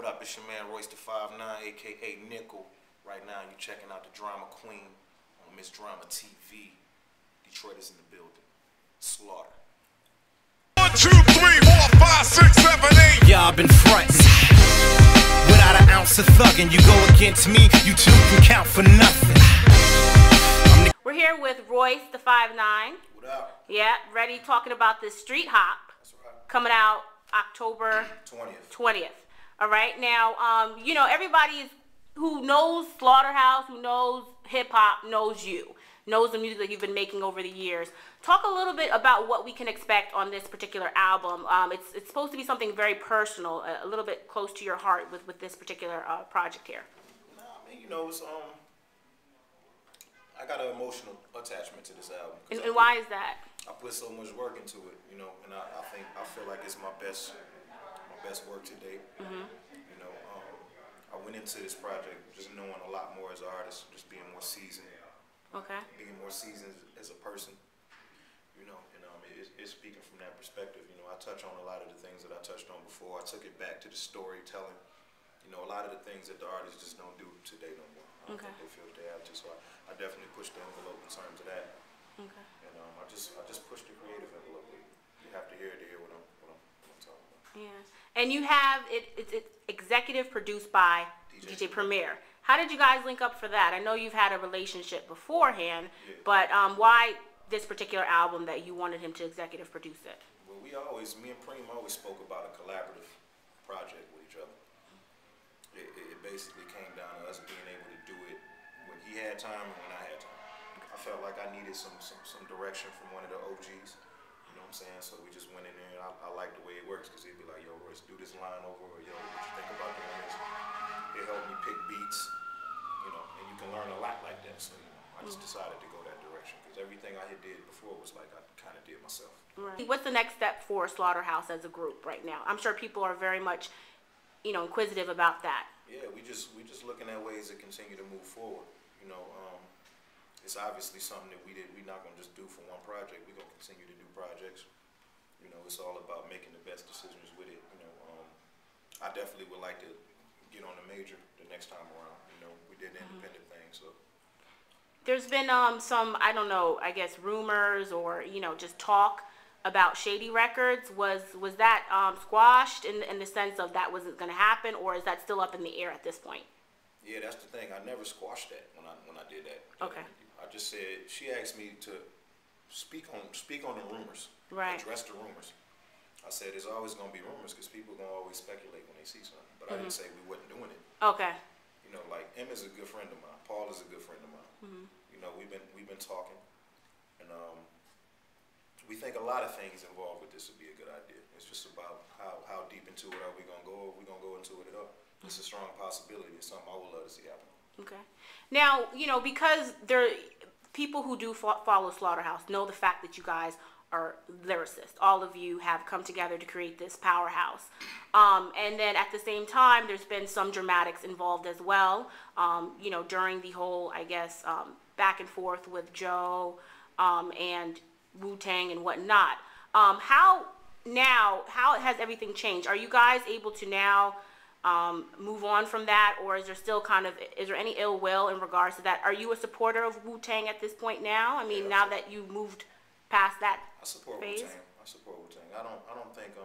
What up? It's your man Royce the 5'9", aka Nickel. Right now you checking out the Drama Queen on Miss Drama TV. Detroit is in the building. Slaughter. 1, 2, 3, 4, 5, 6, 7, 8. Y'all been frontin'. Without an ounce of thuggin', you go against me, you two can count for nothing. We're here with Royce the 5'9". What up? Yeah, ready talking about this Street Hop. That's right. Coming out October 20th. All right, now, you know, everybody who knows Slaughterhouse, who knows hip-hop, knows you, knows the music that you've been making over the years. Talk a little bit about what we can expect on this particular album. It's supposed to be something very personal, a little bit close to your heart with this particular project here. Nah, I mean, you know, it's, I got an emotional attachment to this album. And why is that? I put so much work into it, you know, and I feel like it's my best work to date. You know, I went into this project just knowing a lot more as an artist, just being more seasoned. Okay. Being more seasoned as a person, you know, and it's speaking from that perspective. You know, I touch on a lot of the things that I touched on before. I took it back to the storytelling. You know, a lot of the things that the artists just don't do today no more. I don't think they feel that they have to. So I definitely pushed the envelope in terms of that. Okay. And I just pushed the creative envelope. You have to hear it to hear what I'm talking about. Yeah. And you have it's executive produced by DJ Premier. How did you guys link up for that? I know you've had a relationship beforehand, but why this particular album that you wanted him to executive produce it? Well, me and Preem always spoke about a collaborative project with each other. It basically came down to us being able to do it when he had time and when I had time. I felt like I needed some direction from one of the OGs. You know what I'm saying? So we just went in there, and I like the way it works, because he'd be like, yo, Royce, do this line over, or yo, what you think about doing this? It helped me pick beats, you know, and you can learn a lot like that. So, you know, I just decided to go that direction, because everything I had did before was like I kind of did myself. Right. What's the next step for Slaughterhouse as a group right now? I'm sure people are very much, you know, inquisitive about that. Yeah, we just looking at ways to continue to move forward. You know, it's obviously something that we're not gonna just do for one project. We're gonna continue to do projects. You know, it's all about making the best decisions with it. You know, I definitely would like to get on the major the next time around. You know, we did the independent thing, so. There's been some, I don't know, I guess rumors or, you know, just talk about Shady Records. Was that squashed in the sense of that wasn't going to happen, or is that still up in the air at this point? Yeah, that's the thing. I never squashed that when I did that. Okay. I just said, she asked me to speak on the rumors, right? Address the rumors. I said there's always going to be rumors because people are going to always speculate when they see something. But I didn't say we wasn't doing it. Okay. You know, like M is a good friend of mine. Paul is a good friend of mine. You know, we've been talking, and we think a lot of things involved with this would be a good idea. It's just about how deep into it are we gonna go? Are we gonna go into it at all? It's a strong possibility. It's something I would love to see happen. Okay. Now, you know, because people who do follow Slaughterhouse know the fact that you guys are lyricists. All of you have come together to create this powerhouse. And then at the same time, there's been some dramatics involved as well. You know, during the whole, I guess, back and forth with Joe and Wu-Tang and whatnot. How has everything changed? Are you guys able to now move on from that, or is there still is there any ill will in regards to that? Are you a supporter of Wu-Tang at this point now? I mean, now that you moved past that I support phase? Wu-Tang. I support Wu-Tang. I don't think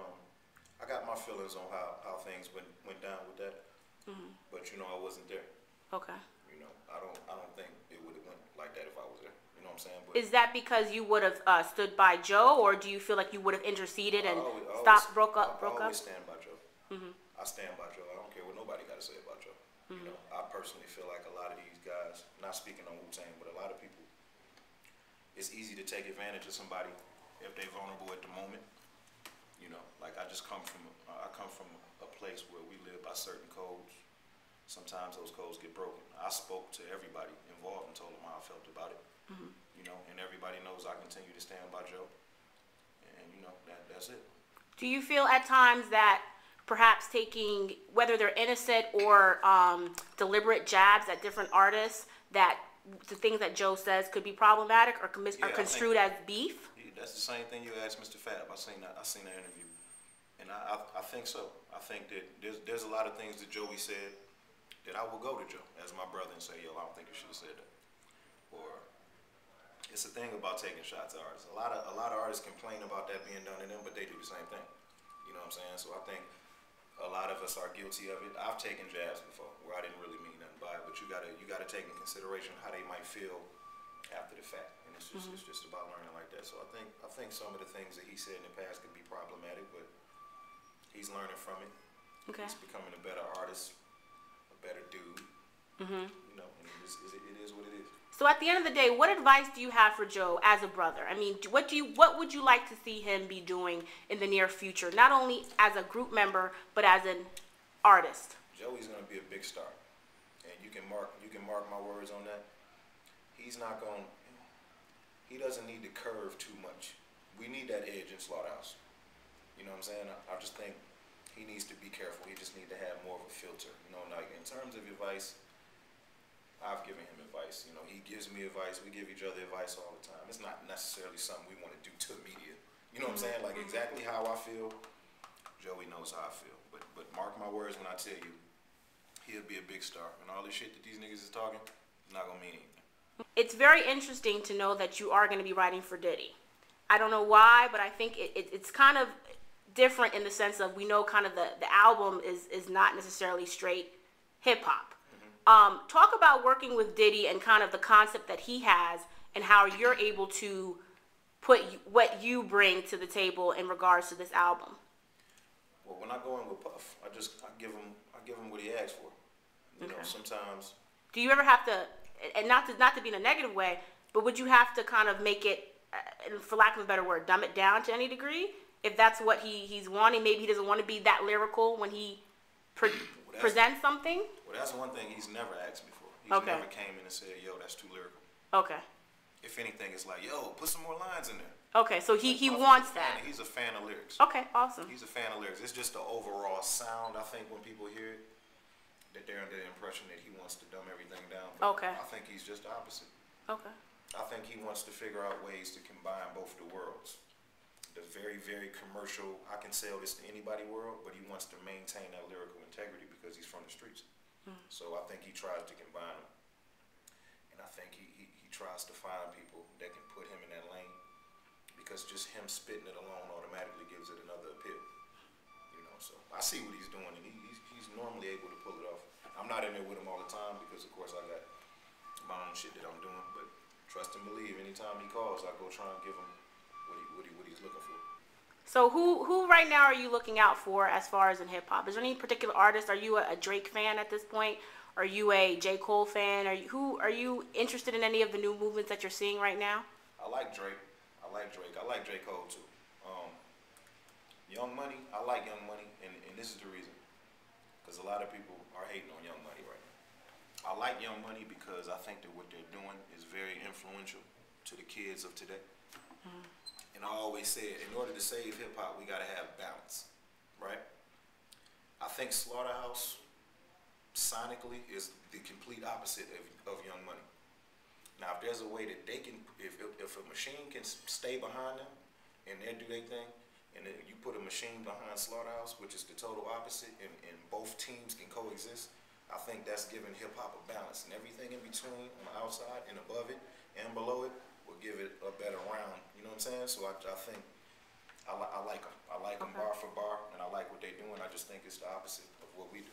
I got my feelings on how things went down with that. But you know, I wasn't there. Okay. You know, I don't think it would have went like that if I was there. You know what I'm saying? But is that because you would have stood by Joe, or do you feel like you would have interceded and broke up? I always stand by Joe. I stand by Joe. I don't care what nobody got to say about Joe. You know, I personally feel like a lot of these guys, not speaking on Wu-Tang, but a lot of people, it's easy to take advantage of somebody if they're vulnerable at the moment. You know, like I come from a place where we live by certain codes. Sometimes those codes get broken. I spoke to everybody involved and told them how I felt about it. You know, and everybody knows I continue to stand by Joe. And you know, that's it. Do you feel at times that perhaps taking, whether they're innocent or deliberate jabs at different artists, that the things that Joe says could be problematic or construed as beef? That's the same thing you asked Mr. Fab. I seen that interview. And I think so. I think that there's a lot of things that Joey said that I will go to Joe as my brother and say, yo, I don't think you should have said that. Or it's a thing about taking shots at artists. A lot of artists complain about that being done to them, but they do the same thing. You know what I'm saying? So I think a lot of us are guilty of it. I've taken jabs before where I didn't really mean nothing by it, but you gotta take in consideration how they might feel after the fact. And it's just about learning like that. So I think some of the things that he said in the past could be problematic, but he's learning from it. Okay. He's becoming a better artist, a better dude. You know, and it is what it is. So at the end of the day, what advice do you have for Joe as a brother? I mean, what would you like to see him be doing in the near future? Not only as a group member, but as an artist. Joey's gonna be a big star, and you can mark my words on that. He's not going. He doesn't need to curve too much. We need that edge in Slaughterhouse. You know what I'm saying? I just think he needs to be careful. He just needs to have more of a filter. You know, like in terms of advice, I've given him advice. You know, he gives me advice. We give each other advice all the time. It's not necessarily something we want to do to media. You know what I'm saying? Like exactly how I feel, Joey knows how I feel. But mark my words when I tell you, he'll be a big star. And all this shit that these niggas is talking, it's not gonna mean anything. It's very interesting to know that you are going to be writing for Diddy. I don't know why, but I think it's kind of different in the sense of we know kind of the album is not necessarily straight hip-hop. Talk about working with Diddy and kind of the concept that he has and how you're able to put what you bring to the table in regards to this album. Well, when I go in with Puff, I give him what he asks for. You know, sometimes. Do you ever have to, and not to be in a negative way, but would you have to kind of make it, for lack of a better word, dumb it down to any degree? If that's what he's wanting, maybe he doesn't want to be that lyrical when he presents something? Well, that's one thing he's never asked me for. He's never came in and said, yo, that's too lyrical. Okay. If anything, it's like, yo, put some more lines in there. Okay, so he wants that. He's a fan of lyrics. Okay, awesome. He's a fan of lyrics. It's just the overall sound, I think, when people hear it, that they're under the impression that he wants to dumb everything down. But okay. I think he's just the opposite. Okay. I think he wants to figure out ways to combine both the worlds. The very, very commercial, I can sell this to anybody world, but he wants to maintain that lyrical integrity because he's from the streets. So I think he tries to combine them. And I think he tries to find people that can put him in that lane, because just him spitting it alone automatically gives it another appeal. You know, so I see what he's doing, and he's normally able to pull it off. I'm not in there with him all the time because, of course, I got my own shit that I'm doing, but trust and believe, anytime he calls, I go try and give him what he's looking for. So who right now are you looking out for as far as in hip hop? Is there any particular artist? Are you a Drake fan at this point? Are you a J. Cole fan? Are you interested in any of the new movements that you're seeing right now? I like Drake. I like J. Cole too. Young Money, I like Young Money, and this is the reason. Because a lot of people are hating on Young Money right now. I like Young Money because I think that what they're doing is very influential to the kids of today. And I always said, in order to save hip-hop, we got to have balance, right? I think Slaughterhouse, sonically, is the complete opposite of Young Money. Now, if there's a way that they can, if a machine can stay behind them and they do their thing, and then you put a machine behind Slaughterhouse, which is the total opposite, and both teams can coexist, I think that's giving hip-hop a balance. And everything in between, on the outside and above it and below it, will give it a better round. You know what I'm saying? So I think I like them. I like them bar for bar, and I like what they're doing. I just think it's the opposite of what we do.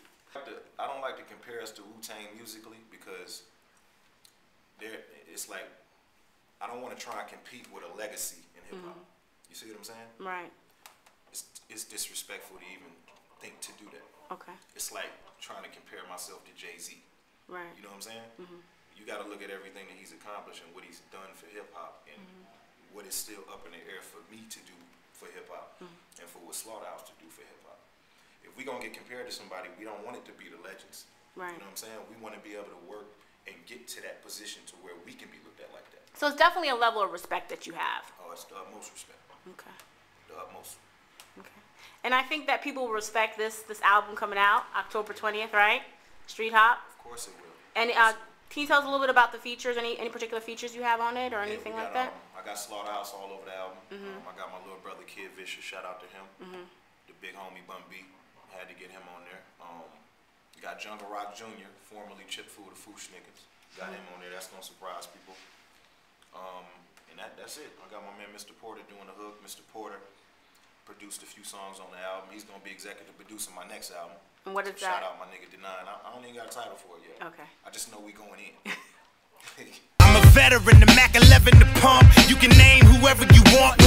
I don't like to compare us to Wu-Tang musically because it's like I don't want to try and compete with a legacy in hip-hop. You see what I'm saying? Right. It's disrespectful to even think to do that. Okay. It's like trying to compare myself to Jay-Z. Right. You know what I'm saying? You got to look at everything that he's accomplished and what he's done for hip-hop and what is still up in the air for me to do for hip-hop and for what Slaughterhouse to do for hip-hop. If we're going to get compared to somebody, we don't want it to be the legends. Right. You know what I'm saying? We want to be able to work and get to that position to where we can be looked at like that. So it's definitely a level of respect that you have. Oh, it's the utmost respect. Okay. The utmost. Okay. And I think that people will respect this album coming out October 20th, right? Street Hop. Of course it will. And can you tell us a little bit about the features? Any particular features you have on it or anything like that? I got Slaughterhouse all over the album. I got my little brother Kid Vicious. Shout out to him. The big homie Bun B. Had to get him on there. Got Jungle Rock Jr., formerly Chip Fu the Fooshnickers. Got him on there. That's gonna surprise people. And that's it. I got my man Mr. Porter doing the hook. Mr. Porter produced a few songs on the album. He's gonna be executive producer my next album. And what is so that? Shout out my nigga Denying. I don't even got a title for it yet. Okay. I just know we going in. I'm a veteran, the Mac 11 to pump. You can name whoever you want.